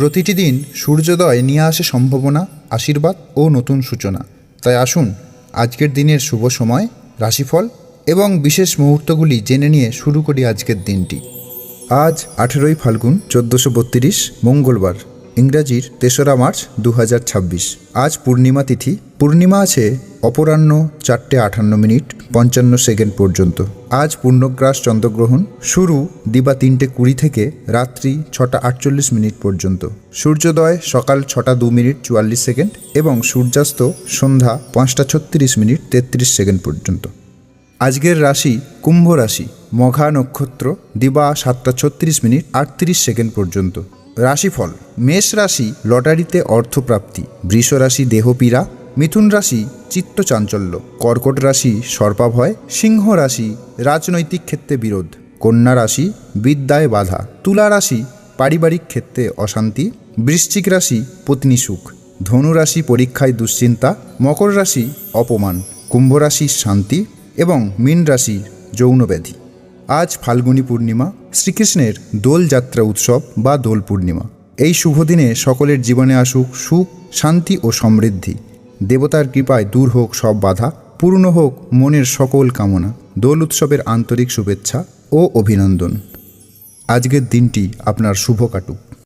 প্রতিটি দিন সূর্যোদয় নিয়ে আসে সম্ভাবনা, আশীর্বাদ ও নতুন সূচনা। তাই আসুন আজকের দিনের শুভ সময়, রাশিফল এবং বিশেষ মুহূর্তগুলি জেনে নিয়ে শুরু করি আজকের দিনটি। আজ 18ই ফাল্গুন 1432 মঙ্গলবার, ইংরাজির 3রা মার্চ 2026। আজ পূর্ণিমা তিথি। পূর্ণিমা আছে অপরাহ্ন 4:58 পর্যন্ত। আজ পূর্ণগ্রাস চন্দ্রগ্রহণ শুরু দিবা 3:20 থেকে রাত্রি 6:48 পর্যন্ত। সূর্যোদয় সকাল 6:02 এবং সূর্যাস্ত সন্ধ্যা 5:36 পর্যন্ত। আজকের রাশি কুম্ভ রাশি। মঘা নক্ষত্র দিবা 7:36 পর্যন্ত। রাশিফল: মেষ রাশি লটারিতে অর্থপ্রাপ্তি, বৃষ রাশি দেহপীড়া, মিথুন রাশি চিত্তচাঞ্চল্য, কর্কট রাশি সর্পাভয়, সিংহ রাশি রাজনৈতিক ক্ষেত্রে বিরোধ, কন্যা রাশি বিদ্যায় বাধা, তুলা রাশি পারিবারিক ক্ষেত্রে অশান্তি, বৃশ্চিক রাশি পত্নী সুখ, ধনু রাশি পরীক্ষায় দুশ্চিন্তা, মকর রাশি অপমান, কুম্ভ রাশি শান্তি এবং মীন রাশি যৌনব্যাধি। আজ ফাল্গুনী পূর্ণিমা, শ্রীকৃষ্ণের দোলযাত্রা উৎসব বা দোল পূর্ণিমা। এই শুভ দিনে সকলের জীবনে আসুক সুখ, শান্তি ও সমৃদ্ধি। দেবতার কৃপায় দূর হোক সব বাধা, পূর্ণ হোক মনের সকল কামনা। দোল উৎসবের আন্তরিক শুভেচ্ছা ও অভিনন্দন। আজকের দিনটি আপনার শুভ কাটুক।